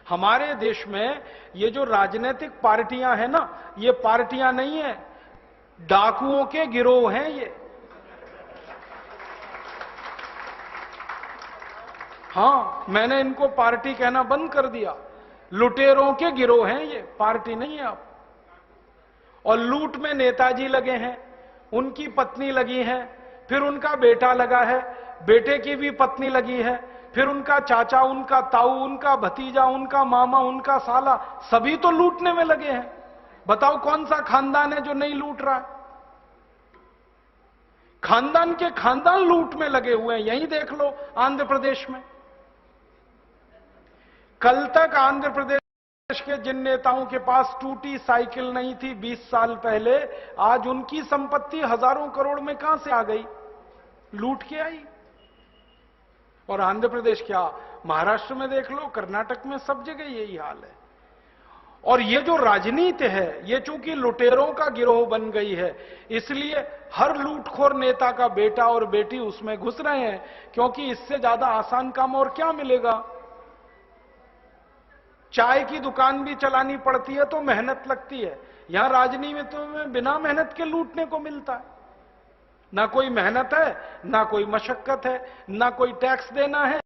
हमारे देश में ये जो राजनीतिक पार्टियां हैं ना, ये पार्टियां नहीं है, डाकुओं के गिरोह हैं ये। हां, मैंने इनको पार्टी कहना बंद कर दिया। लुटेरों के गिरोह हैं ये, पार्टी नहीं है आप। और लूट में नेताजी लगे हैं, उनकी पत्नी लगी है, फिर उनका बेटा लगा है, बेटे की भी पत्नी लगी है, फिर उनका चाचा, उनका ताऊ, उनका भतीजा, उनका मामा, उनका साला, सभी तो लूटने में लगे हैं। बताओ कौन सा खानदान है जो नहीं लूट रहा है? खानदान के खानदान लूट में लगे हुए हैं। यहीं देख लो आंध्र प्रदेश में। कल तक आंध्र प्रदेश के जिन नेताओं के पास टूटी साइकिल नहीं थी 20 साल पहले, आज उनकी संपत्ति हजारों करोड़ में कहां से आ गई? लूट के आई। और आंध्र प्रदेश क्या, महाराष्ट्र में देख लो, कर्नाटक में, सब जगह यही हाल है। और ये जो राजनीति है, ये चूंकि लुटेरों का गिरोह बन गई है, इसलिए हर लूटखोर नेता का बेटा और बेटी उसमें घुस रहे हैं, क्योंकि इससे ज्यादा आसान काम और क्या मिलेगा? चाय की दुकान भी चलानी पड़ती है तो मेहनत लगती है, यहां राजनीति में तो बिना मेहनत के लूटने को मिलता है। ना कोई मेहनत है, ना कोई मशक्कत है, ना कोई टैक्स देना है,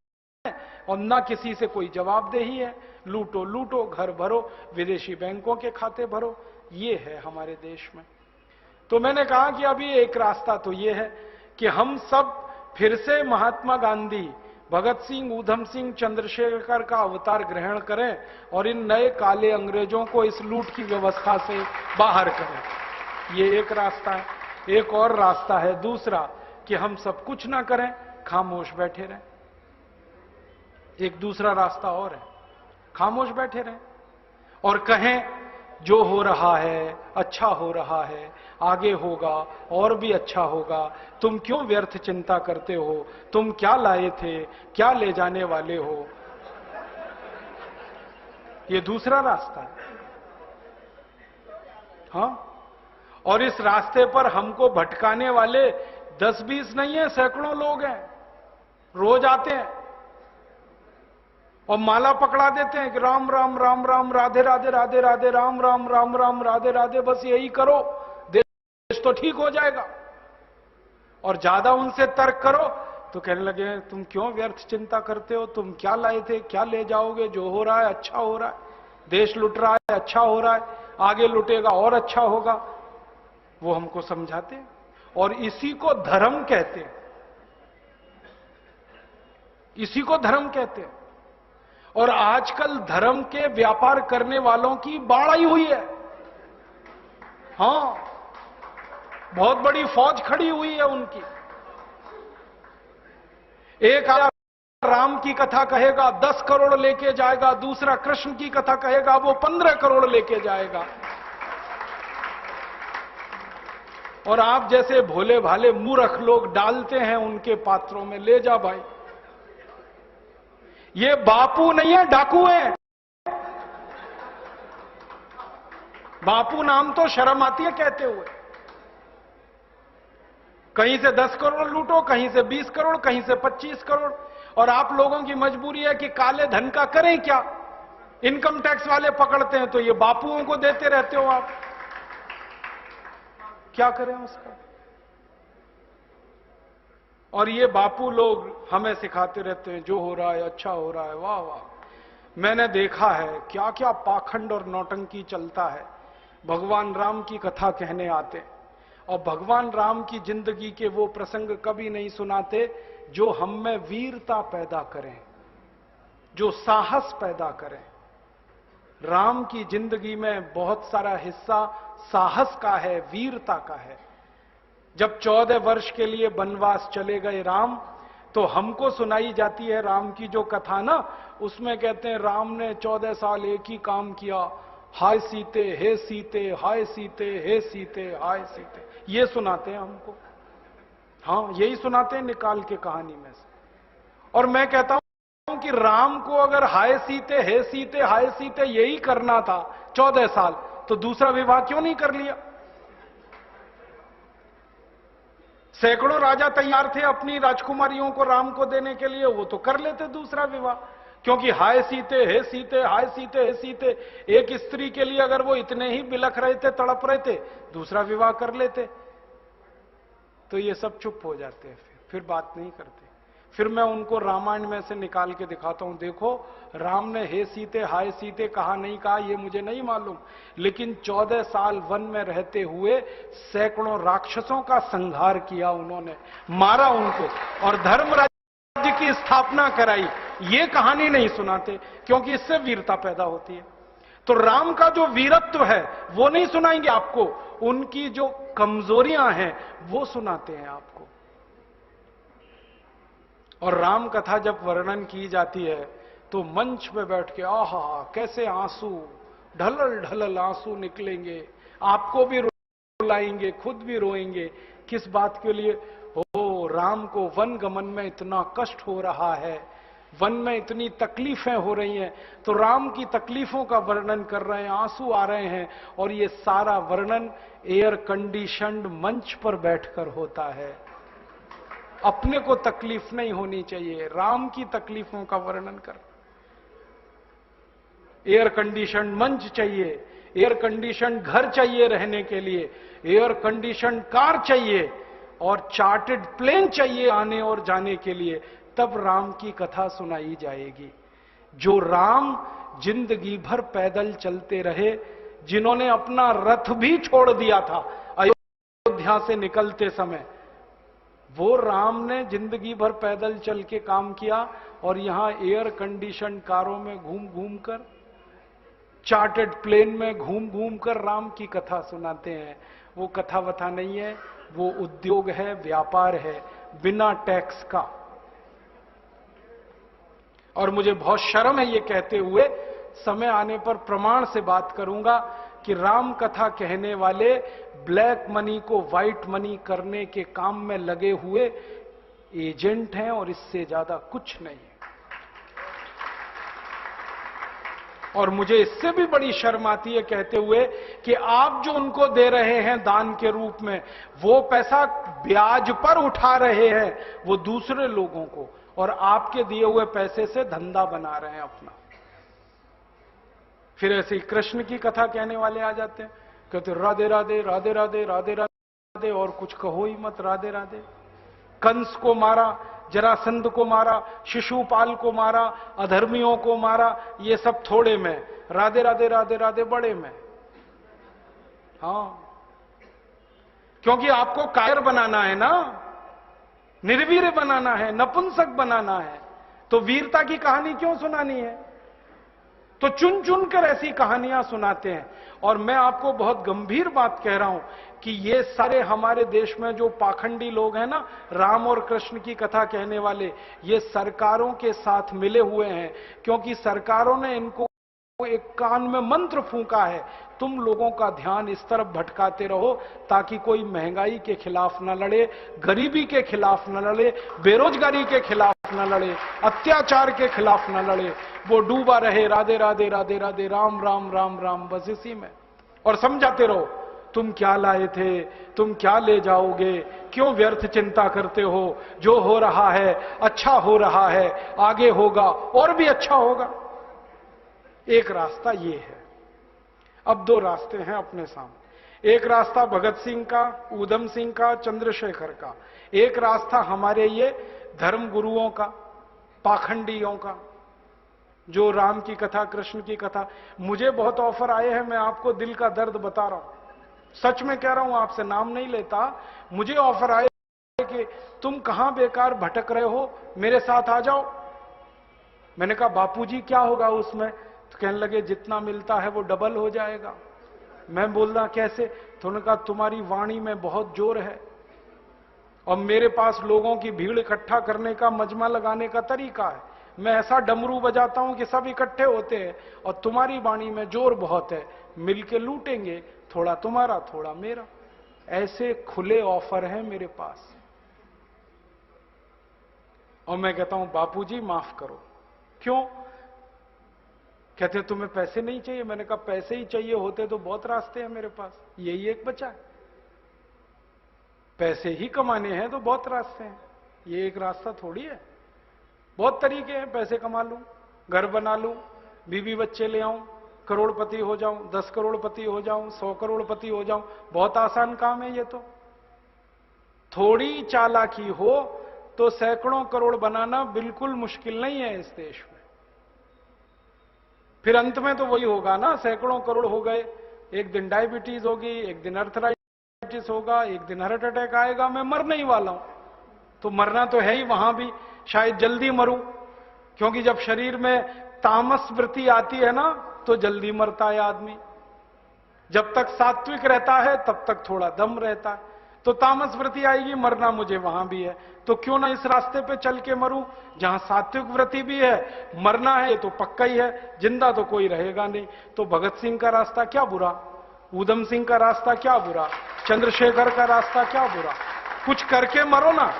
और ना किसी से कोई जवाबदेही है। लूटो लूटो, घर भरो, विदेशी बैंकों के खाते भरो, ये है हमारे देश में। तो मैंने कहा कि अभी एक रास्ता तो ये है कि हम सब फिर से महात्मा गांधी, भगत सिंह, ऊधम सिंह, चंद्रशेखर का अवतार ग्रहण करें और इन नए काले अंग्रेजों को इस लूट की व्यवस्था से बाहर करें। ये एक रास्ता है। एक और रास्ता है दूसरा, कि हम सब कुछ ना करें, खामोश बैठे रहें। एक दूसरा रास्ता और है, खामोश बैठे रहें और कहें जो हो रहा है अच्छा हो रहा है, आगे होगा और भी अच्छा होगा, तुम क्यों व्यर्थ चिंता करते हो, तुम क्या लाए थे, क्या ले जाने वाले हो। ये दूसरा रास्ता है। हां, और इस रास्ते पर हमको भटकाने वाले 10-20 नहीं है, सैकड़ों लोग हैं, रोज आते हैं और माला पकड़ा देते हैं कि राम राम राम राम, राधे राधे राधे राधे, राम राम राम राम, राधे राधे, बस यही करो, देश तो ठीक हो जाएगा। और ज्यादा उनसे तर्क करो तो कहने लगे तुम क्यों व्यर्थ चिंता करते हो, तुम क्या लाए थे, क्या ले जाओगे, जो हो रहा है अच्छा हो रहा है, देश लुट रहा है अच्छा हो रहा है, आगे लुटेगा और अच्छा होगा। वो हमको समझाते हैं और इसी को धर्म कहते हैं, इसी को धर्म कहते हैं। और आजकल धर्म के व्यापार करने वालों की बाढ़ आई हुई है। हां, बहुत बड़ी फौज खड़ी हुई है उनकी। एक आया राम की कथा कहेगा 10 करोड़ लेके जाएगा, दूसरा कृष्ण की कथा कहेगा वो 15 करोड़ लेके जाएगा। और आप जैसे भोले भाले मूर्ख लोग डालते हैं उनके पात्रों में, ले जा भाई। ये बापू नहीं है, डाकू है। बापू नाम तो शर्म आती है कहते हुए। कहीं से 10 करोड़ लूटो, कहीं से 20 करोड़, कहीं से 25 करोड़। और आप लोगों की मजबूरी है कि काले धन का करें क्या? इनकम टैक्स वाले पकड़ते हैं तो ये बापुओं को देते रहते हो आप, क्या करें उसका? और ये बापू लोग हमें सिखाते रहते हैं जो हो रहा है अच्छा हो रहा है। वाह वाह, मैंने देखा है क्या क्या पाखंड और नौटंकी चलता है। भगवान राम की कथा कहने आते और भगवान राम की जिंदगी के वो प्रसंग कभी नहीं सुनाते जो हम में वीरता पैदा करें, जो साहस पैदा करें। राम की जिंदगी में बहुत सारा हिस्सा साहस का है, वीरता का है। जब 14 वर्ष के लिए वनवास चले गए राम, तो हमको सुनाई जाती है राम की जो कथा ना, उसमें कहते हैं राम ने 14 साल एक ही काम किया, हाय सीते हे सीते, हाय सीते हे सीते, हाय सीते, ये सुनाते हैं हमको। हाँ, यही सुनाते हैं निकाल के कहानी में से। और मैं कहता हूं कि राम को अगर हाय सीते हे सीते हाय सीते यही करना था 14 साल, तो दूसरा विवाह क्यों नहीं कर लिया? सैकड़ों राजा तैयार थे अपनी राजकुमारियों को राम को देने के लिए, वो तो कर लेते दूसरा विवाह। क्योंकि हाय सीते, हे सीते, हाय सीते, हे सीते, एक स्त्री के लिए अगर वो इतने ही बिलख रहे थे, तड़प रहे थे, दूसरा विवाह कर लेते। तो ये सब चुप हो जाते हैं, फिर बात नहीं करते। फिर मैं उनको रामायण में से निकाल के दिखाता हूं, देखो राम ने हे सीते, हाय सीते कहा नहीं कहा ये मुझे नहीं मालूम, लेकिन 14 साल वन में रहते हुए सैकड़ों राक्षसों का संहार किया उन्होंने, मारा उनको और धर्मराज्य की स्थापना कराई। ये कहानी नहीं सुनाते क्योंकि इससे वीरता पैदा होती है। तो राम का जो वीरत्व है वो नहीं सुनाएंगे आपको, उनकी जो कमजोरियां हैं वो सुनाते हैं आपको। और राम कथा जब वर्णन की जाती है तो मंच पे बैठ के आहा कैसे आंसू, ढलल ढलल आंसू निकलेंगे, आपको भी रुलाएंगे, खुद भी रोएंगे। किस बात के लिए? हो, राम को वन गमन में इतना कष्ट हो रहा है, वन में इतनी तकलीफें हो रही हैं, तो राम की तकलीफों का वर्णन कर रहे हैं, आंसू आ रहे हैं, और ये सारा वर्णन एयर कंडीशनड मंच पर बैठकर होता है। अपने को तकलीफ नहीं होनी चाहिए, राम की तकलीफों का वर्णन कर। एयर कंडीशन मंच चाहिए, एयर कंडीशन घर चाहिए रहने के लिए, एयर कंडीशन कार चाहिए और चार्टर्ड प्लेन चाहिए आने और जाने के लिए, तब राम की कथा सुनाई जाएगी। जो राम जिंदगी भर पैदल चलते रहे, जिन्होंने अपना रथ भी छोड़ दिया था अयोध्या से निकलते समय, वो राम ने जिंदगी भर पैदल चल के काम किया और यहां एयर कंडीशन कारों में घूम घूम कर, चार्टर्ड प्लेन में घूम घूम कर राम की कथा सुनाते हैं। वो कथा वथा नहीं है, वो उद्योग है, व्यापार है, बिना टैक्स का। और मुझे बहुत शर्म है ये कहते हुए, समय आने पर प्रमाण से बात करूंगा कि राम कथा कहने वाले ब्लैक मनी को व्हाइट मनी करने के काम में लगे हुए एजेंट हैं और इससे ज्यादा कुछ नहीं है। और मुझे इससे भी बड़ी शर्म आती है कहते हुए कि आप जो उनको दे रहे हैं दान के रूप में, वो पैसा ब्याज पर उठा रहे हैं वो दूसरे लोगों को, और आपके दिए हुए पैसे से धंधा बना रहे हैं अपना। फिर ऐसे ही कृष्ण की कथा कहने वाले आ जाते हैं, कहते राधे राधे राधे राधे राधे राधे, और कुछ कहो ही मत, राधे राधे। कंस को मारा, जरासंध को मारा, शिशुपाल को मारा, अधर्मियों को मारा, ये सब थोड़े में, राधे राधे राधे राधे बड़े में। हां, क्योंकि आपको कायर बनाना है ना, निर्वीर बनाना है, नपुंसक बनाना है, तो वीरता की कहानी क्यों सुनानी है? तो चुन चुन कर ऐसी कहानियां सुनाते हैं। और मैं आपको बहुत गंभीर बात कह रहा हूं कि ये सारे हमारे देश में जो पाखंडी लोग हैं ना, राम और कृष्ण की कथा कहने वाले, ये सरकारों के साथ मिले हुए हैं, क्योंकि सरकारों ने इनको एक कान में मंत्र फूंका है, तुम लोगों का ध्यान इस तरफ भटकाते रहो ताकि कोई महंगाई के खिलाफ न लड़े, गरीबी के खिलाफ न लड़े, बेरोजगारी के खिलाफ न लड़े, अत्याचार के खिलाफ न लड़े, वो डूबा रहे राधे राधे राधे राधे राम राम राम राम, बस इसी में। और समझाते रहो, तुम क्या लाए थे, तुम क्या ले जाओगे, क्यों व्यर्थ चिंता करते हो, जो हो रहा है अच्छा हो रहा है, आगे होगा और भी अच्छा होगा। एक रास्ता ये है। अब दो रास्ते हैं अपने सामने, एक रास्ता भगत सिंह का, ऊधम सिंह का, चंद्रशेखर का, एक रास्ता हमारे ये धर्म गुरुओं का, पाखंडियों का, जो राम की कथा, कृष्ण की कथा। मुझे बहुत ऑफर आए हैं, मैं आपको दिल का दर्द बता रहा हूं, सच में कह रहा हूं, आपसे नाम नहीं लेता। मुझे ऑफर आए कि तुम कहां बेकार भटक रहे हो, मेरे साथ आ जाओ। मैंने कहा बापूजी क्या होगा उसमें? तो कहने लगे जितना मिलता है वो डबल हो जाएगा। मैं बोल रहा कैसे? तो उन्होंने कहा तुम्हारी वाणी में बहुत जोर है और मेरे पास लोगों की भीड़ इकट्ठा करने का, मजमा लगाने का तरीका है। मैं ऐसा डमरू बजाता हूं कि सब इकट्ठे होते हैं, और तुम्हारी वाणी में जोर बहुत है, मिलके लूटेंगे, थोड़ा तुम्हारा थोड़ा मेरा। ऐसे खुले ऑफर हैं मेरे पास। और मैं कहता हूं बापूजी माफ करो। क्यों? कहते तुम्हें पैसे नहीं चाहिए? मैंने कहा पैसे ही चाहिए होते तो बहुत रास्ते हैं मेरे पास, यही एक बचा है। पैसे ही कमाने हैं तो बहुत रास्ते हैं, ये एक रास्ता थोड़ी है, बहुत तरीके हैं पैसे कमा लूं। घर बना लूं, बीवी बच्चे ले आऊं, करोड़पति हो जाऊं, 10 करोड़पति हो जाऊं, 100 करोड़पति हो जाऊं। बहुत आसान काम है ये तो। थोड़ी चालाकी हो तो सैकड़ों करोड़ बनाना बिल्कुल मुश्किल नहीं है इस देश में। फिर अंत में तो वही होगा ना, सैकड़ों करोड़ हो गए, एक दिन डायबिटीज होगी, एक दिन अर्थराइटिस होगा, एक दिन हार्ट अटैक आएगा, मैं मरने ही वाला हूं। तो मरना तो है ही, वहां भी शायद जल्दी मरूं, क्योंकि जब शरीर में तामस वृत्ति आती है ना तो जल्दी मरता है आदमी। जब तक सात्विक रहता है तब तक थोड़ा दम रहता है, तो तामस वृत्ति आएगी, मरना मुझे वहां भी है। तो क्यों ना इस रास्ते पे चल के मरूं जहां सात्विक वृत्ति भी है, मरना है ये तो पक्का ही है, जिंदा तो कोई रहेगा नहीं। तो भगत सिंह का रास्ता क्या बुरा, ऊधम सिंह का रास्ता क्या बुरा, चंद्रशेखर का रास्ता क्या बुरा। कुछ करके मरो ना।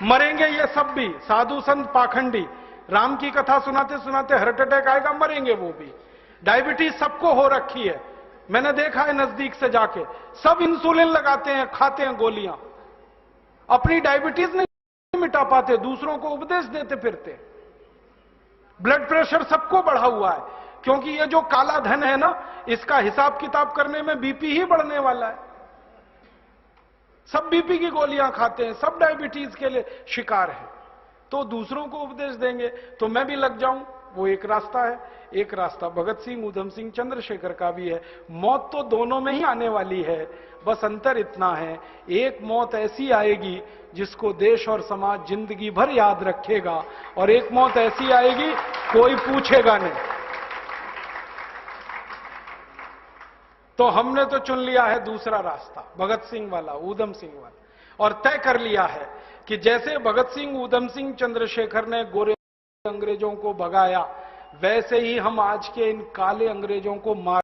मरेंगे ये सब भी, साधु संत पाखंडी, राम की कथा सुनाते सुनाते हार्ट अटैक आएगा, मरेंगे वो भी। डायबिटीज सबको हो रखी है, मैंने देखा है नजदीक से जाके, सब इंसुलिन लगाते हैं, खाते हैं गोलियां, अपनी डायबिटीज नहीं मिटा पाते, दूसरों को उपदेश देते फिरते। ब्लड प्रेशर सबको बढ़ा हुआ है, क्योंकि ये जो काला धन है ना, इसका हिसाब किताब करने में बीपी ही बढ़ने वाला है। सब बीपी की गोलियां खाते हैं, सब डायबिटीज के लिए शिकार हैं, तो दूसरों को उपदेश देंगे तो मैं भी लग जाऊं, वो एक रास्ता है। एक रास्ता भगत सिंह, ऊधम सिंह, चंद्रशेखर का भी है। मौत तो दोनों में ही आने वाली है, बस अंतर इतना है, एक मौत ऐसी आएगी जिसको देश और समाज जिंदगी भर याद रखेगा, और एक मौत ऐसी आएगी कोई पूछेगा नहीं। तो हमने तो चुन लिया है दूसरा रास्ता, भगत सिंह वाला, ऊधम सिंह वाला, और तय कर लिया है कि जैसे भगत सिंह, ऊधम सिंह, चंद्रशेखर ने गोरे अंग्रेजों को भगाया, वैसे ही हम आज के इन काले अंग्रेजों को मार